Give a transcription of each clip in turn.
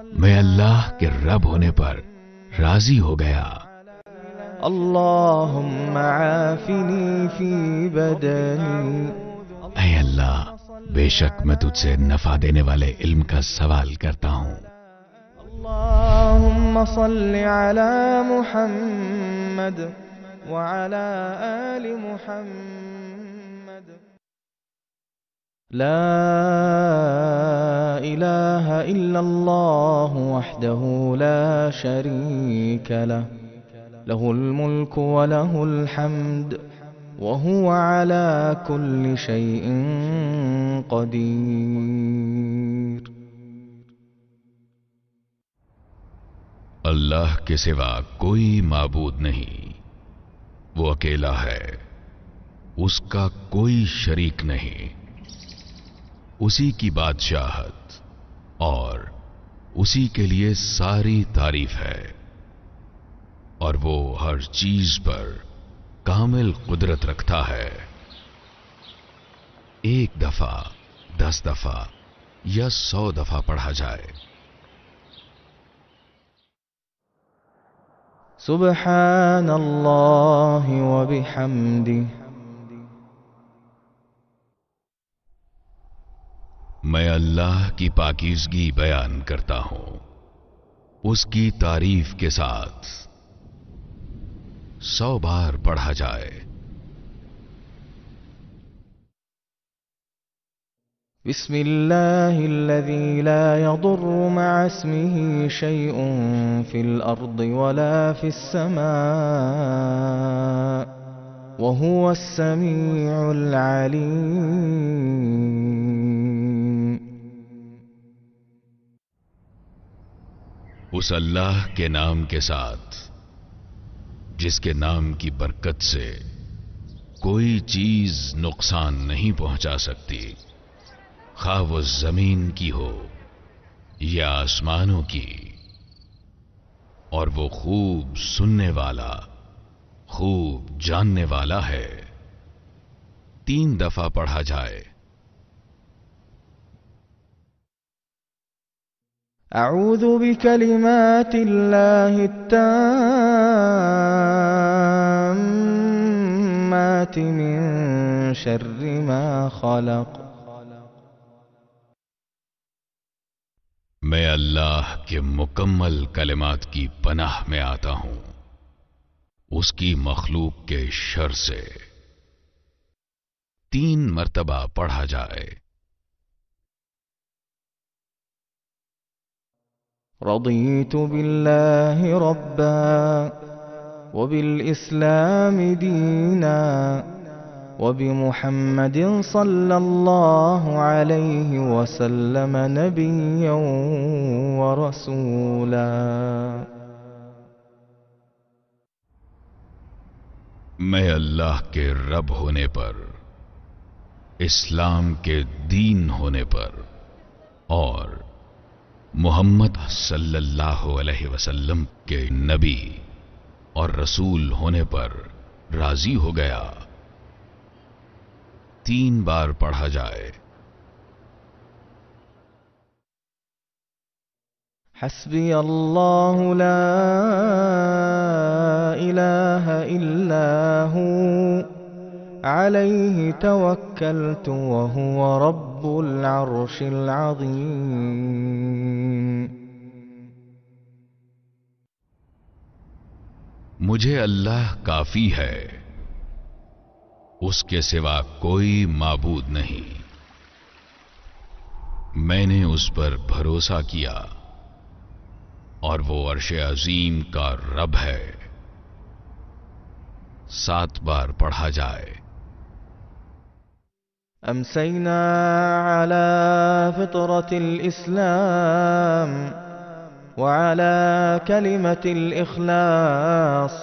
میں اللہ کے رب ہونے پر راضی ہو گیا۔ اللهم عافني في بدني، اے اللہ، بے شک میں تجھ سے نفع دینے والے علم کا سوال کرتا ہوں۔ اللهم صل على محمد وعلى آل محمد. لا إله إلا الله وحده لا شريك له، له الملك وله الحمد وهو على كل شيء قدير. اللہ کے سوا کوئی معبود نہیں، وہ اکیلا ہے، اس کا کوئی شریک نہیں، اسی کی بادشاہت اور اسی کے لیے ساری تعریف ہے، اور وہ ہر چیز پر کامل قدرت رکھتا ہے۔ ایک دفعہ، 10 دفعہ یا 100 دفعہ پڑھا جائے۔ سبحان اللہ وبحمدہ. میں اللہ کی پاکیزگی بیان کرتا ہوں، اس کی تعریف کے ساتھ 100 بار پڑھا جائے۔ بسم اللہ الذی لا يضر مع اسمه شيء في الأرض ولا في السماء وهو السميع العليم. اس اللہ کے نام کے ساتھ جس کے نام کی برکت سے کوئی چیز نقصان نہیں پہنچا سکتی، خواہ وہ زمین کی ہو یا آسمانوں کی، اور وہ خوب سننے والا، خوب جاننے والا ہے۔ 3 دفعہ پڑھا جائے۔ اعوذ بکلمات اللہ التامات من شر ما خلق. میں اللہ کے مکمل کلمات کی پناہ میں آتا ہوں اس کی مخلوق کے شر سے۔ 3 مرتبہ پڑھا جائے۔ رضیت باللہ ربا وبالاسلام دینا وبمحمد صلی اللہ علیہ وسلم نبیا ورسولا. میں اللہ کے رب ہونے پر، اسلام کے دین ہونے پر اور محمد صلی اللہ علیہ وسلم کے نبی اور رسول ہونے پر راضی ہو گیا۔ 3 بار پڑھا جائے۔ حسبی اللہ لا الہ الا ہو علیہ توکلت وہو رب العرش العظیم. مجھے اللہ کافی ہے، اس کے سوا کوئی معبود نہیں، میں نے اس پر بھروسہ کیا اور وہ عرش عظیم کا رب ہے۔ 7 بار پڑھا جائے۔ امسینا علی فطرة الاسلام وعلى كلمة الإخلاص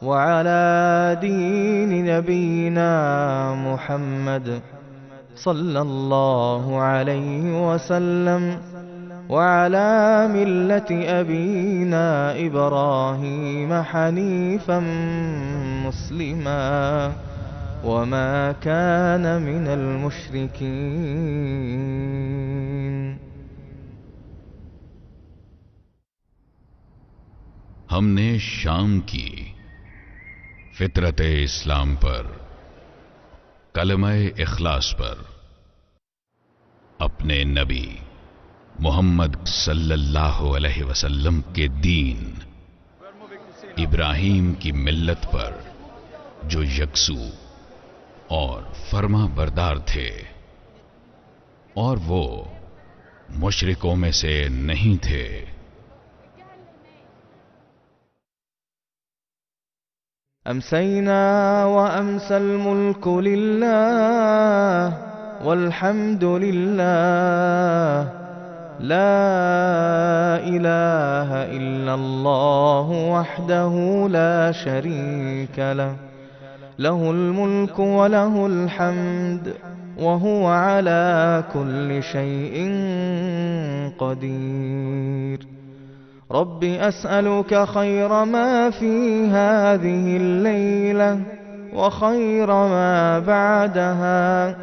وعلى دين نبينا محمد صلى الله عليه وسلم وعلى ملة أبينا إبراهيم حنيفا مسلما وما كان من المشركين. ہم نے شام کی فطرت اسلام پر، کلمہ اخلاص پر، اپنے نبی محمد صلی اللہ علیہ وسلم کے دین ابراہیم کی ملت پر، جو یکسو اور فرما بردار تھے، اور وہ مشرکوں میں سے نہیں تھے۔ أمسينا وأمسى الملك لله والحمد لله لا إله إلا الله وحده لا شريك له له الملك وله الحمد وهو على كل شيء قدير رب أسألك خير ما في هذه الليلة وخير ما بعدها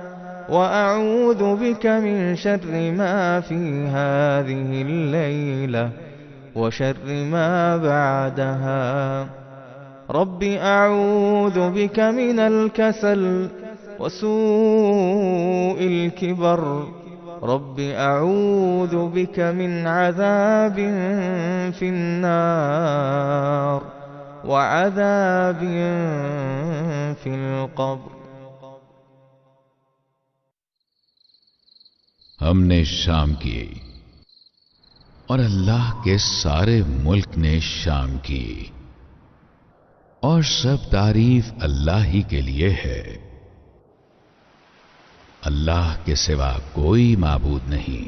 وأعوذ بك من شر ما في هذه الليلة وشر ما بعدها رب أعوذ بك من الكسل وسوء الكبر رب أعوذ بك من عذاب في النار وعذاب في القبر۔ ہم نے شام کی اور اللہ کے سارے ملک نے شام کی، اور سب تعریف اللہ ہی کے لیے ہے۔ اللہ کے سوا کوئی معبود نہیں،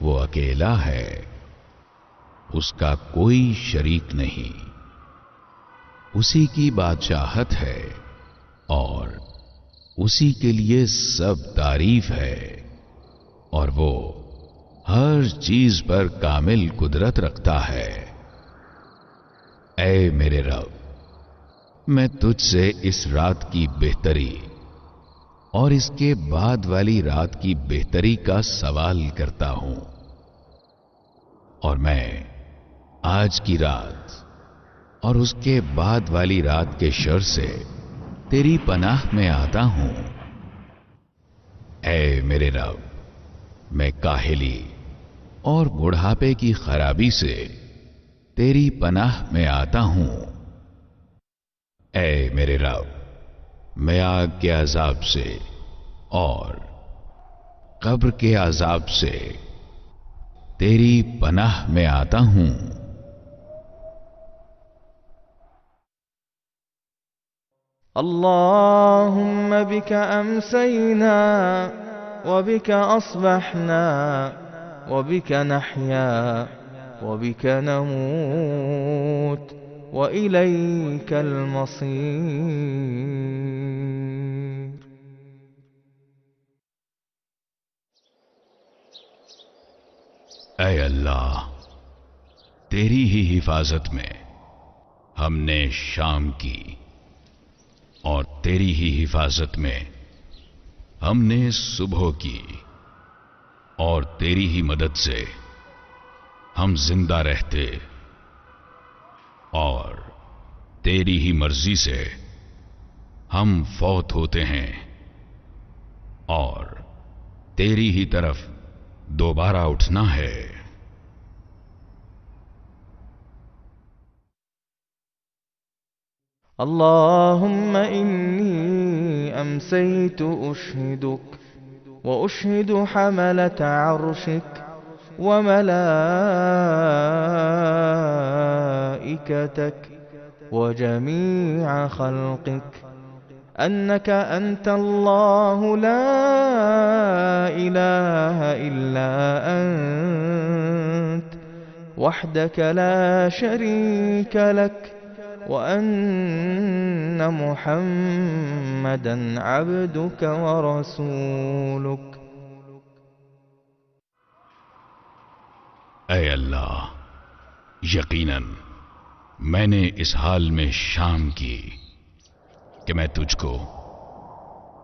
وہ اکیلا ہے، اس کا کوئی شریک نہیں، اسی کی بادشاہت ہے اور اسی کے لیے سب تعریف ہے، اور وہ ہر چیز پر کامل قدرت رکھتا ہے۔ اے میرے رب، میں تجھ سے اس رات کی بہتری اور اس کے بعد والی رات کی بہتری کا سوال کرتا ہوں، اور میں آج کی رات اور اس کے بعد والی رات کے شر سے تیری پناہ میں آتا ہوں۔ اے میرے رب، میں کاہلی اور بڑھاپے کی خرابی سے تیری پناہ میں آتا ہوں۔ اے میرے رب، میں آگ کے عذاب سے اور قبر کے عذاب سے تیری پناہ میں آتا ہوں۔ اللهم بك أمسينا وبك أصبحنا وبك نحيا وبك نموت وإليك المصير۔ اے اللہ، تیری ہی حفاظت میں ہم نے شام کی، اور تیری ہی حفاظت میں ہم نے صبح کی، اور تیری ہی مدد سے ہم زندہ رہتے، اور تیری ہی مرضی سے ہم فوت ہوتے ہیں، اور تیری ہی طرف دوبارہ اٹھنا ہے۔ اللهم إني أمسيت أشهدك وأشهد حملة عرشك وملائكتك وجميع خلقك أنك أنت الله لا إله إلا أنت وحدك لا شريك لك وأن محمدا عبدك ورسولك۔ اے اللہ، یقیناً میں نے اس حال میں شام کی کہ میں تجھ کو،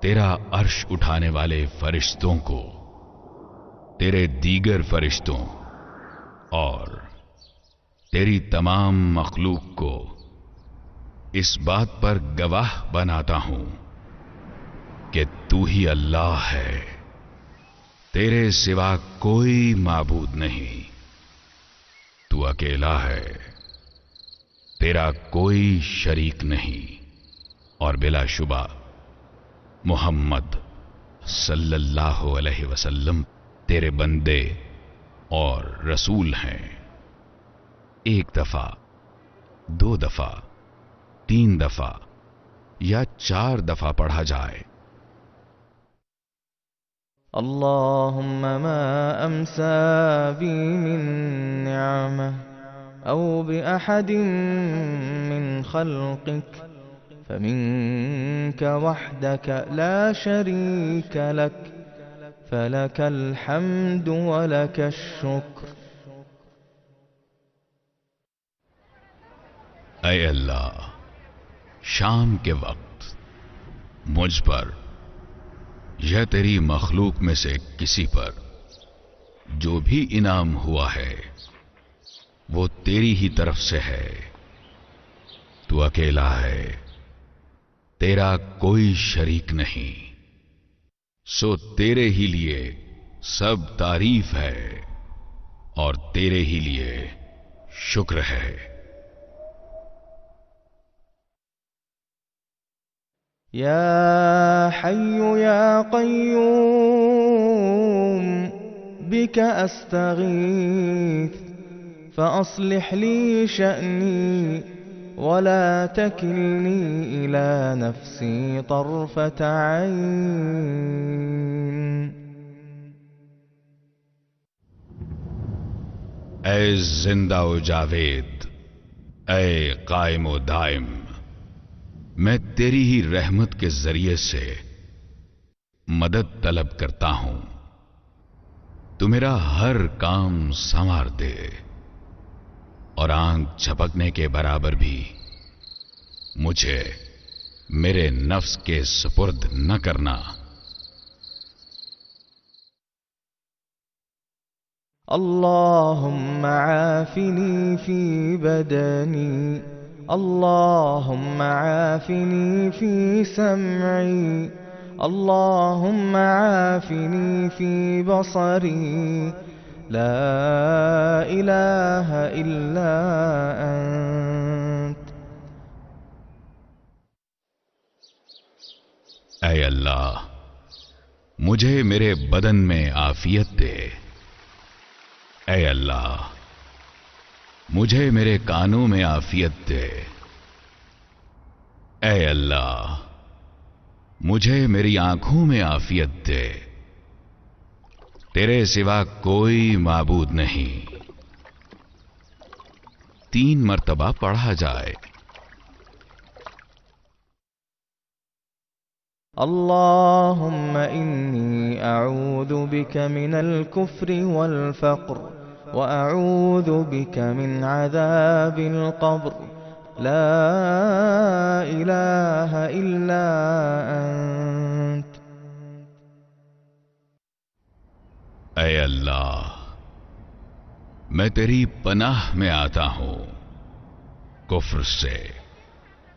تیرا عرش اٹھانے والے فرشتوں کو، تیرے دیگر فرشتوں اور تیری تمام مخلوق کو اس بات پر گواہ بناتا ہوں کہ تو ہی اللہ ہے، تیرے سوا کوئی معبود نہیں، تو اکیلا ہے، تیرا کوئی شریک نہیں، اور بلا شبہ محمد صلی اللہ علیہ وسلم تیرے بندے اور رسول ہیں۔ ایک دفعہ، دو دفعہ، تین دفعہ یا 4 دفعہ پڑھا جائے۔ اللهم ما أمسى بي من نعمة أو بأحد من خلقك فمنك وحدك لا شريك لك فلك الحمد ولك الشكر۔ اے اللہ، شام کے وقت مجھ پر یا تیری مخلوق میں سے کسی پر جو بھی انعام ہوا ہے وہ تیری ہی طرف سے ہے، تو اکیلا ہے، تیرا کوئی شریک نہیں، سو تیرے ہی لیے سب تعریف ہے اور تیرے ہی لیے شکر ہے۔ يا حي يا قيوم بك أستغيث فأصلح لي شأني ولا تكلني إلى نفسي طرفة عين۔ اے زندہ و جاوید، اے قائم و دائم، میں تیری ہی رحمت کے ذریعے سے مدد طلب کرتا ہوں، تو میرا ہر کام سنوار دے اور آنکھ جھپکنے کے برابر بھی مجھے میرے نفس کے سپرد نہ کرنا۔ اللهم عافني في بدني، اللهم عافني في سمعي، اللهم عافني في بصري، لا إله إلا أنت۔ اے اللہ، مجھے میرے بدن میں عافیت دے۔ اے اللہ، مجھے میرے کانوں میں عافیت دے۔ اے اللہ، مجھے میری آنکھوں میں عافیت دے۔ تیرے سوا کوئی معبود نہیں۔ 3 مرتبہ پڑھا جائے۔ اللهم إني أعوذ بك من الكفر والفقر وأعوذ بك من عذاب القبر، لا إله إلا أنت۔ اے اللہ، میں تیری پناہ میں آتا ہوں کفر سے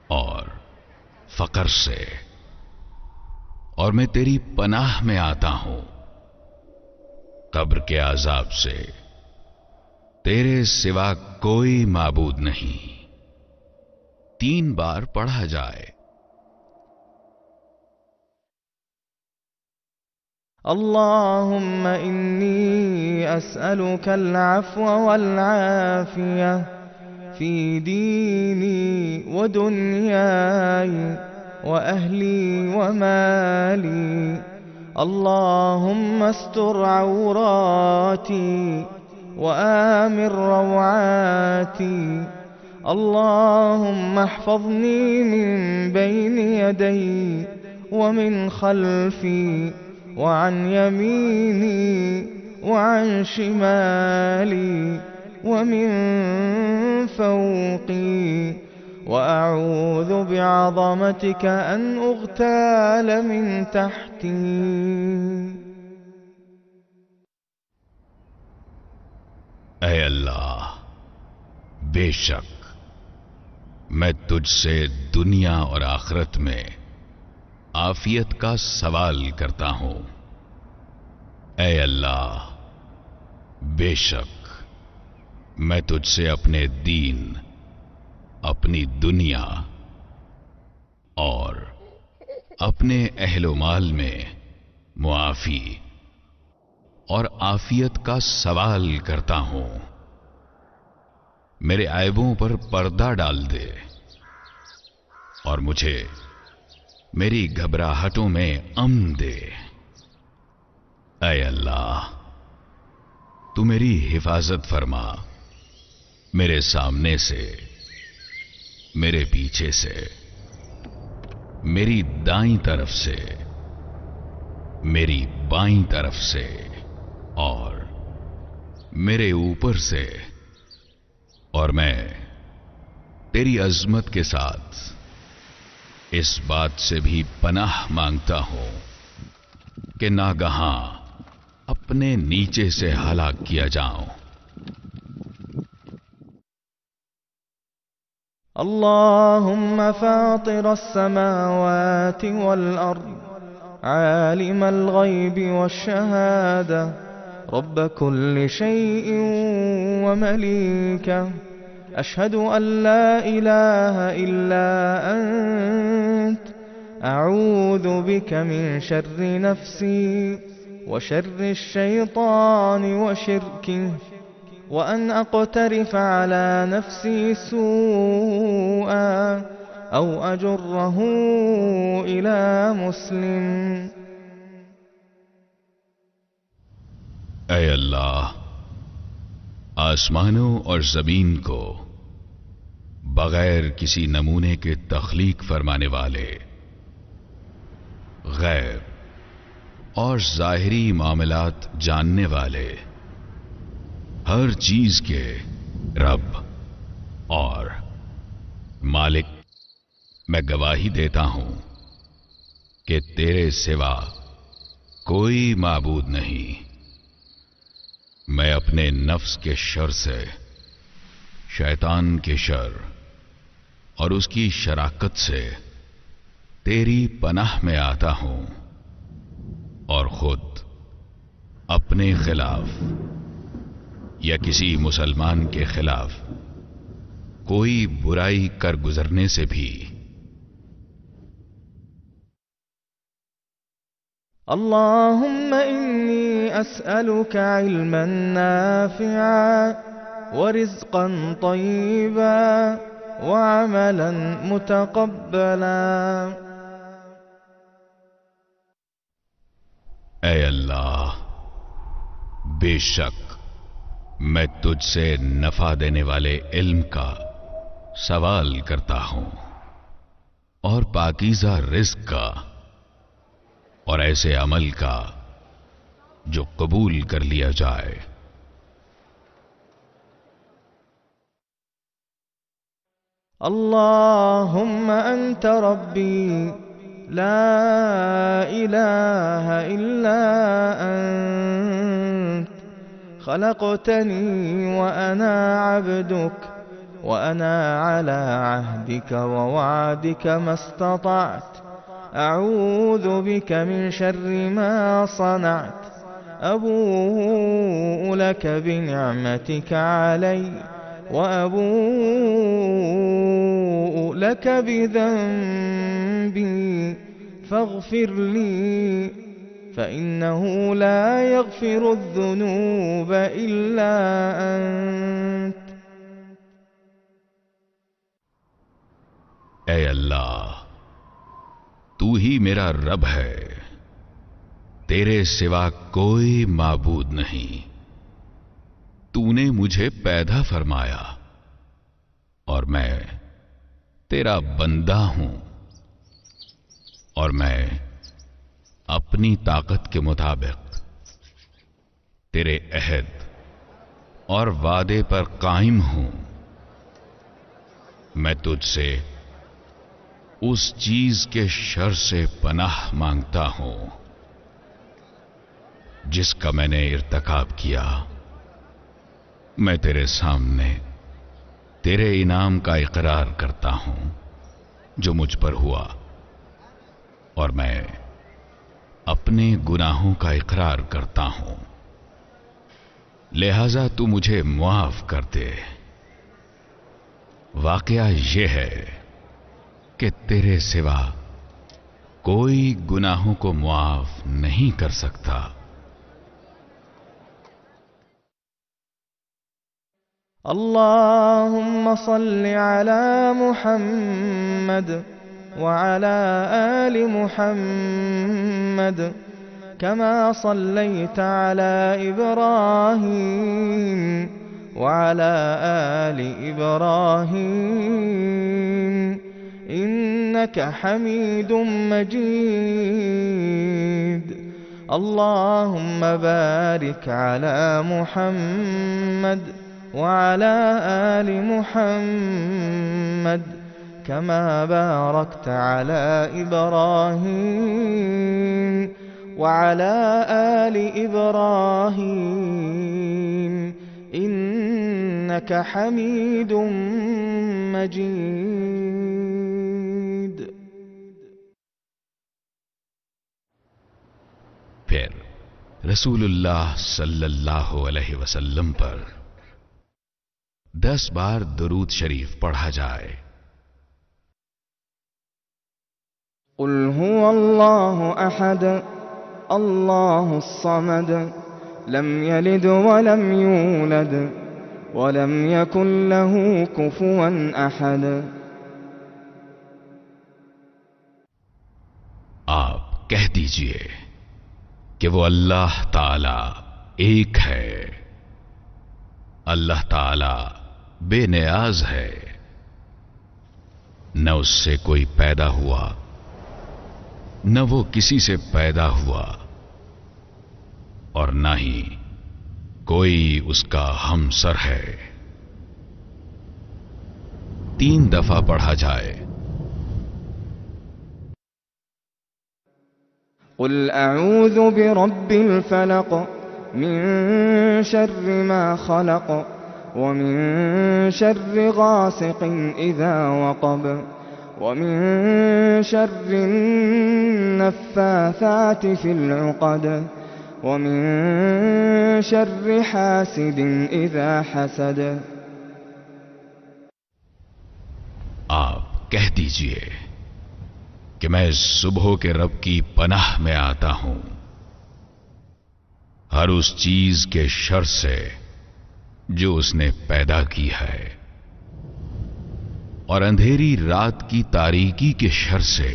اور فقر سے، اور میں تیری پناہ میں آتا ہوں قبر کے عذاب سے۔ تیرے سوا کوئی معبود نہیں۔ 3 بار پڑھا جائے۔ اللهم إني أسألك العفو والعافية في ديني ودنياي وأهلي ومالي، اللهم استر عوراتي وآمن روعاتي، اللهم احفظني من بين يدي ومن خلفي وعن يميني وعن شمالي ومن فوقي، وأعوذ بعظمتك أن أغتال من تحتي۔ اے اللہ، بے شک میں تجھ سے دنیا اور آخرت میں عافیت کا سوال کرتا ہوں۔ اے اللہ، بے شک میں تجھ سے اپنے دین، اپنی دنیا اور اپنے اہل و مال میں معافی اور عافیت کا سوال کرتا ہوں۔ میرے عیبوں پر پردہ ڈال دے اور مجھے میری گھبراہٹوں میں امن دے۔ اے اللہ، تو میری حفاظت فرما، میرے سامنے سے، میرے پیچھے سے، میری دائیں طرف سے، میری بائیں طرف سے اور میرے اوپر سے، اور میں تیری عظمت کے ساتھ اس بات سے بھی پناہ مانگتا ہوں کہ ناگہاں اپنے نیچے سے ہلاک کیا جاؤں۔ اللهم فاطر السماوات والأرض عالم الغيب والشهادة رب كل شيء ومليكه أشهد أن لا إله إلا أنت أعوذ بك من شر نفسي وشر الشيطان وشركه وأن أقترف على نفسي سوءا أو أجره إلى مسلم۔ اے اللہ، آسمانوں اور زمین کو بغیر کسی نمونے کے تخلیق فرمانے والے، غیب اور ظاہری معاملات جاننے والے، ہر چیز کے رب اور مالک، میں گواہی دیتا ہوں کہ تیرے سوا کوئی معبود نہیں۔ میں اپنے نفس کے شر سے، شیطان کے شر اور اس کی شراکت سے تیری پناہ میں آتا ہوں، اور خود اپنے خلاف یا کسی مسلمان کے خلاف کوئی برائی کر گزرنے سے بھی۔ اللهم إني أسألك علما نافعا ورزقا طيبا وعملا متقبلا۔ اے اللہ، بے شک میں تجھ سے نفع دینے والے علم کا سوال کرتا ہوں، اور پاکیزہ رزق کا، اور ایسے عمل کا جو قبول کر لیا جائے۔ اللهم أنت ربي لا إله إلا أنت خلقتني وأنا عبدك وأنا على عهدك ووعدك ما استطعت أعوذ بك من شر ما صنعت أبوء لك بنعمتك علي وأبوء لك بذنبي فاغفر لي فإنه لا يغفر الذنوب إلا أنت۔ اے اللہ، تو ہی میرا رب ہے، تیرے سوا کوئی معبود نہیں۔ تو نے مجھے پیدا فرمایا اور میں تیرا بندہ ہوں، اور میں اپنی طاقت کے مطابق تیرے عہد اور وعدے پر قائم ہوں۔ میں تجھ سے اس چیز کے شر سے پناہ مانگتا ہوں جس کا میں نے ارتکاب کیا۔ میں تیرے سامنے تیرے انعام کا اقرار کرتا ہوں جو مجھ پر ہوا، اور میں اپنے گناہوں کا اقرار کرتا ہوں، لہذا تو مجھے معاف کر دے۔ واقعہ یہ ہے کہ تیرے سوا کوئی گناہوں کو معاف نہیں کر سکتا۔ اللهم صل على محمد وعلى آل محمد كما صليت على إبراهيم وعلى آل إبراهيم إنك حميد مجيد۔ اللهم بارك على محمد وعلى آل محمد كما باركت على إبراهيم وعلى آل إبراهيم إنك حميد مجيد۔ پھر رسول اللہ صلی اللہ علیہ وسلم پر 10 بار درود شریف پڑھا جائے۔ قل هو الله أحد الله الصمد لم يلد ولم يولد ولم يكن له كفوا أحد۔ آپ کہہ دیجئے کہ وہ اللہ تعالی ایک ہے، اللہ تعالی بے نیاز ہے، نہ اس سے کوئی پیدا ہوا نہ وہ کسی سے پیدا ہوا، اور نہ ہی کوئی اس کا ہمسر ہے۔ 3 دفعہ پڑھا جائے۔ قل أعوذ برب الفلق من شر ما خلق ومن شر غاسق إذا وقب ومن شر النفاثات في العقد ومن شر حاسد إذا حسد۔ آپ کہہ دیجئے کہ میں صبح کے رب کی پناہ میں آتا ہوں ہر اس چیز کے شر سے جو اس نے پیدا کی ہے، اور اندھیری رات کی تاریکی کے شر سے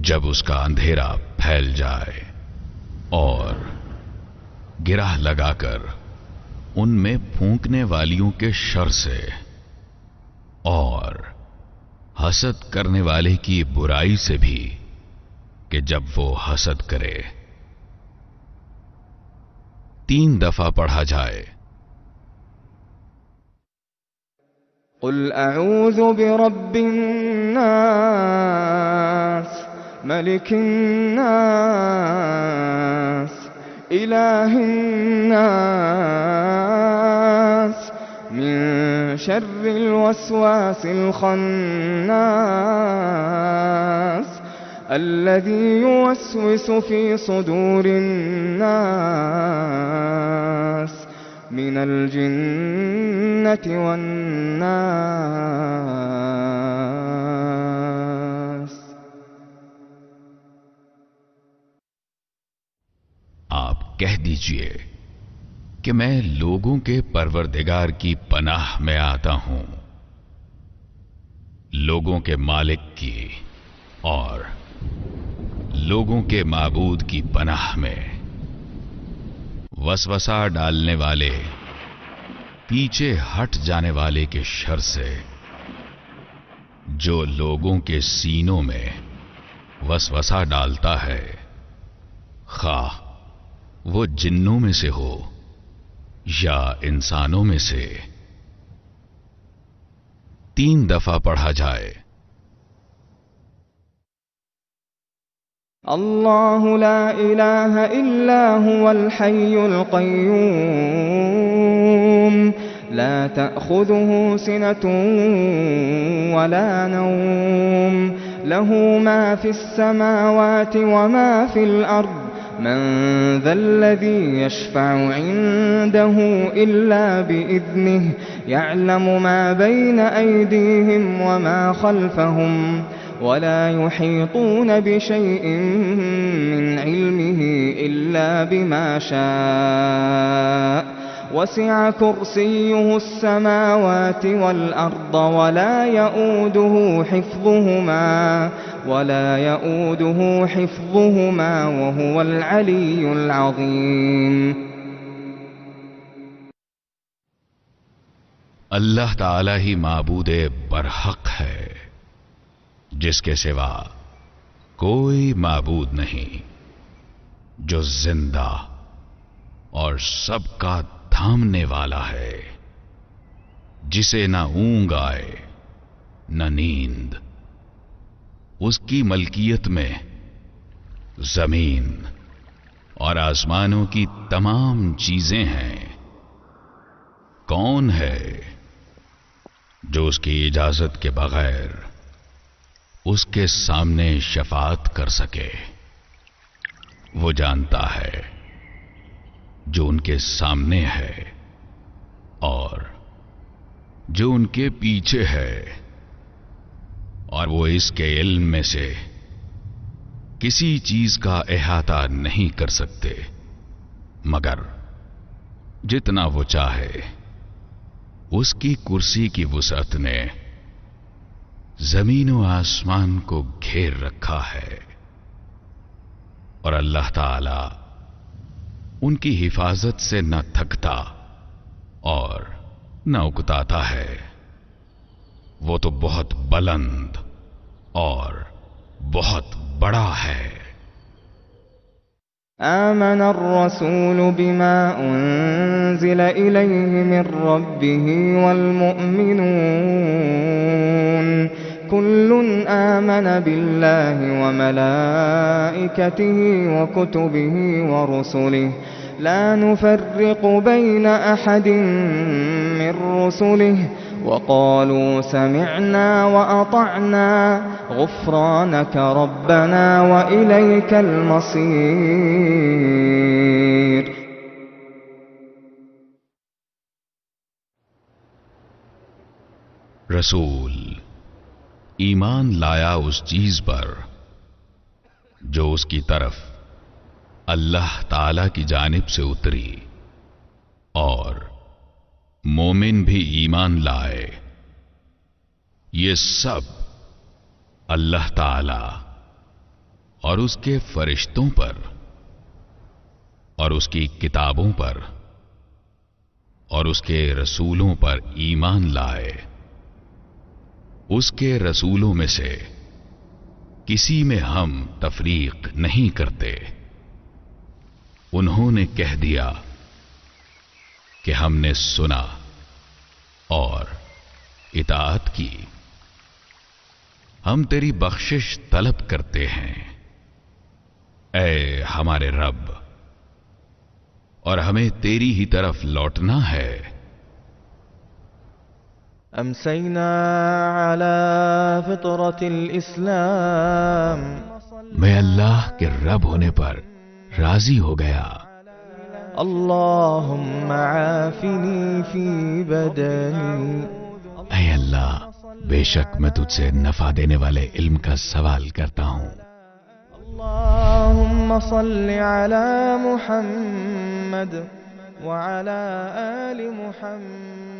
جب اس کا اندھیرا پھیل جائے، اور گرہ لگا کر ان میں پھونکنے والیوں کے شر سے، اور حسد کرنے والے کی برائی سے بھی کہ جب وہ حسد کرے۔ 3 دفعہ پڑھا جائے۔ قل أعوذ برب الناس ملك الناس إله الناس من شر الوسواس الخناس الذي يوسوس في صدور الناس من الجنة والناس۔ آپ کہہ دیجئے کہ میں لوگوں کے پروردگار کی پناہ میں آتا ہوں، لوگوں کے مالک کی اور لوگوں کے معبود کی پناہ میں، وسوسہ ڈالنے والے پیچھے ہٹ جانے والے کے شر سے جو لوگوں کے سینوں میں وسوسہ ڈالتا ہے، خواہ وہ جنوں میں سے ہو یا انسانوں میں سے۔ 3 دفعہ پڑھا جائے۔ اللہ لا الہ الا هو الحی القیوم لا تأخذه سنة ولا نوم له ما في السماوات وما في الأرض من ذا الذي يشفع عنده إلا بإذنه يعلم ما بين أيديهم وما خلفهم ولا يحيطون بشيء من علمه إلا بما شاء وسع كرسيه السماوات والأرض ولا يؤوده حفظهما وهو العلي العظيم. اللہ تعالی ہی معبود برحق ہے، جس کے سوا کوئی معبود نہیں، جو زندہ اور سب کا تھامنے والا ہے، جسے نہ اونگ آئے نہ نیند. اس کی ملکیت میں زمین اور آسمانوں کی تمام چیزیں ہیں. کون ہے جو اس کی اجازت کے بغیر اس کے سامنے شفاعت کر سکے؟ وہ جانتا ہے جو ان کے سامنے ہے اور جو ان کے پیچھے ہے، اور وہ اس کے علم میں سے کسی چیز کا احاطہ نہیں کر سکتے مگر جتنا وہ چاہے. اس کی کرسی کی وسعت نے زمین و آسمان کو گھیر رکھا ہے، اور اللہ تعالی ان کی حفاظت سے نہ تھکتا اور نہ اکتاتا ہے. وہ تو بہت بلند اور بہت بڑا ہے. آمن الرسول بما أنزل إليه من ربه والمؤمنون كل آمن بالله وملائكته وكتبه ورسله لا نفرق بين أحد من رسله وقالوا سمعنا وأطعنا غفرانك ربنا وإليك المصير. رسول ایمان لایا اس چیز پر جو اس کی طرف اللہ تعالی کی جانب سے اتری، اور مومن بھی ایمان لائے. یہ سب اللہ تعالی اور اس کے فرشتوں پر اور اس کی کتابوں پر اور اس کے رسولوں پر ایمان لائے. اس کے رسولوں میں سے کسی میں ہم تفریق نہیں کرتے. انہوں نے کہہ دیا کہ ہم نے سنا اور اطاعت کی. ہم تیری بخشش طلب کرتے ہیں اے ہمارے رب، اور ہمیں تیری ہی طرف لوٹنا ہے. أمسينا على فطرة الإسلام. میں اللہ کے رب ہونے پر راضی ہو گیا. اللهم عافني في بدني. اے اللہ، بے شک میں تجھ سے نفع دینے والے علم کا سوال کرتا ہوں. اللهم صل على محمد وعلى آل محمد.